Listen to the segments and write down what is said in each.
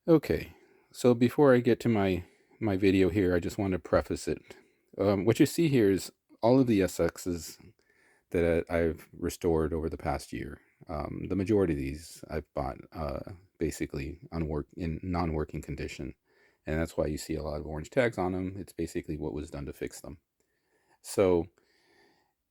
Okay, so before I get to my video here, I just want to preface it. What you see here is all of the SXs that I've restored over the past year. The majority of these I've bought basically in non-working condition, and that's why you see a lot of orange tags on them. It's basically what was done to fix them. So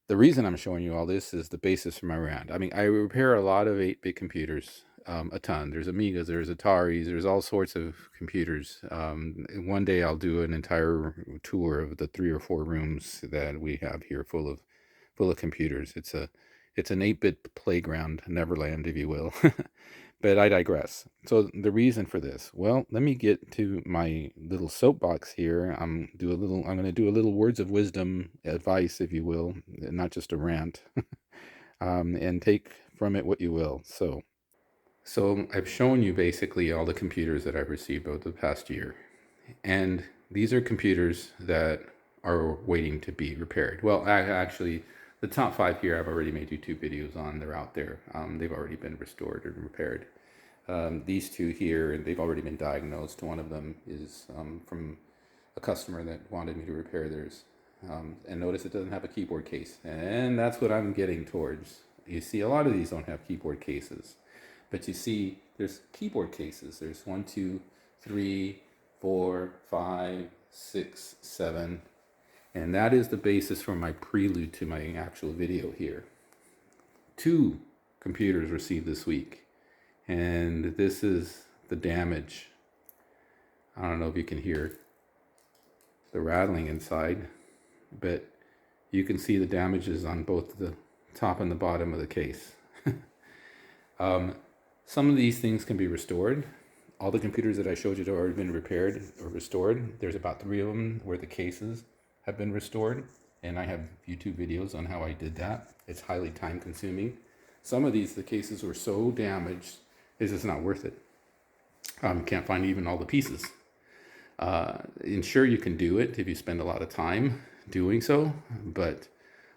the reason I'm showing you all this is the basis for my rant. I mean, I repair a lot of 8-bit computers, a ton. There's Amigas, there's Ataris, there's all sorts of computers. And one day I'll do an entire tour of the 3 or 4 rooms that we have here full of computers. It's an 8-bit playground, Neverland, if you will. But I digress. So the reason for this, well, let me get to my little soapbox here. I'm going to do a little words of wisdom, advice, if you will, not just a rant, and take from it what you will. So I've shown you basically all the computers that I've received over the past year, and these are computers that are waiting to be repaired. Well, actually, the top 5 here I've already made YouTube videos on. They're out there. They've already been restored and repaired. These 2 here, they've already been diagnosed. One of them is from a customer that wanted me to repair theirs. And notice it doesn't have a keyboard case. And that's what I'm getting towards. You see, a lot of these don't have keyboard cases. But you see, there's keyboard cases. There's 1, 2, 3, 4, 5, 6, 7. And that is the basis for my prelude to my actual video here. 2 computers received this week. And this is the damage. I don't know if you can hear the rattling inside, but you can see the damages on both the top and the bottom of the case. Some of these things can be restored. All the computers that I showed you have already been repaired or restored. There's about 3 of them where the cases have been restored, and I have YouTube videos on how I did that. It's highly time consuming. Some of these, the cases were so damaged, it's just not worth it. Can't find even all the pieces. And sure, you can do it if you spend a lot of time doing so, but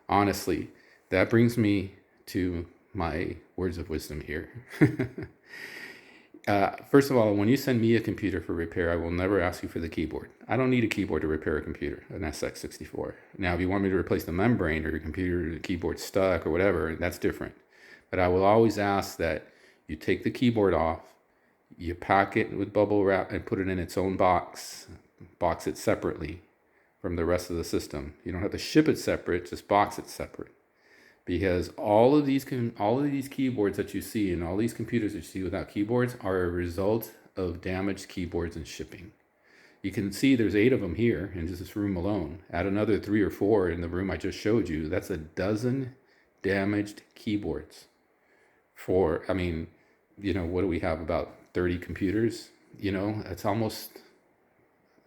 honestly, that brings me to my words of wisdom here. First of all, when you send me a computer for repair, I will never ask you for the keyboard. I don't need a keyboard to repair a computer, an SX-64. Now, if you want me to replace the membrane or your computer, the keyboard's stuck or whatever, that's different. But I will always ask that you take the keyboard off, you pack it with bubble wrap and put it in its own box it separately from the rest of the system. You don't have to ship it separate, just box it separate. Because all of these keyboards that you see and all these computers that you see without keyboards are a result of damaged keyboards and shipping. You can see there's 8 of them here in just this room alone. Add another 3 or 4 in the room I just showed you. That's a dozen damaged keyboards. What do we have, about 30 computers? It's almost,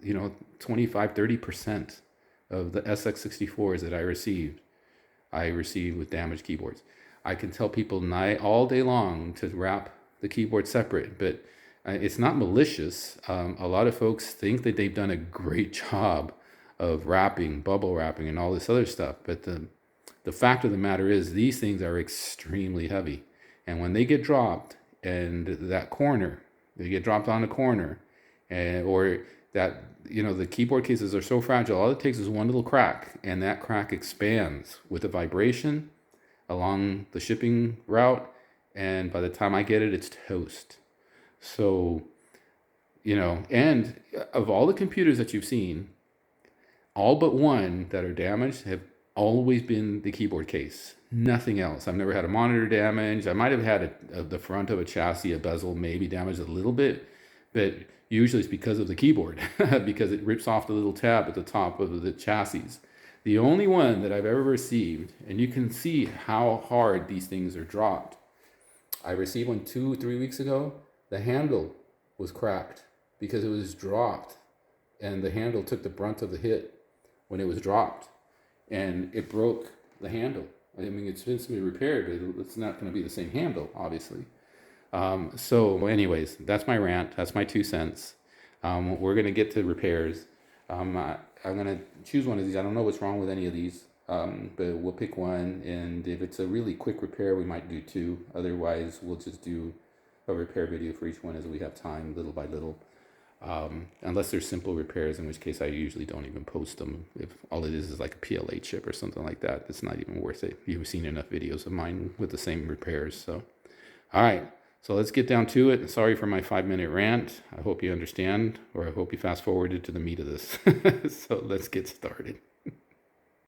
25, 30% of the SX64s that I received with damaged keyboards. I can tell people all day long to wrap the keyboard separate, but it's not malicious. A lot of folks think that they've done a great job of wrapping, bubble wrapping, and all this other stuff. But the fact of the matter is these things are extremely heavy. And when they get dropped and they get dropped on the corner, or that, the keyboard cases are so fragile, all it takes is one little crack, and that crack expands with a vibration along the shipping route, and by the time I get it, it's toast. So, and of all the computers that you've seen, all but 1 that are damaged have always been the keyboard case. Nothing else. I've never had a monitor damaged. I might have had the front of a chassis, a bezel, maybe damaged a little bit, but usually it's because of the keyboard, because it rips off the little tab at the top of the chassis. The only one that I've ever received, and you can see how hard these things are dropped. I received one 2-3 weeks ago. The handle was cracked because it was dropped, and the handle took the brunt of the hit when it was dropped, and it broke the handle. I mean, it's been repaired, but it's not going to be the same handle, obviously. So anyways, that's my rant. That's my 2 cents. We're going to get to repairs. I'm going to choose one of these. I don't know what's wrong with any of these, but we'll pick one. And if it's a really quick repair, we might do 2. Otherwise, we'll just do a repair video for each one as we have time, little by little. Unless there's simple repairs, in which case I usually don't even post them. If all it is like a PLA chip or something like that, it's not even worth it. You've seen enough videos of mine with the same repairs. So, all right. So let's get down to it. Sorry for my 5-minute rant. I hope you understand, or I hope you fast forwarded to the meat of this. So let's get started.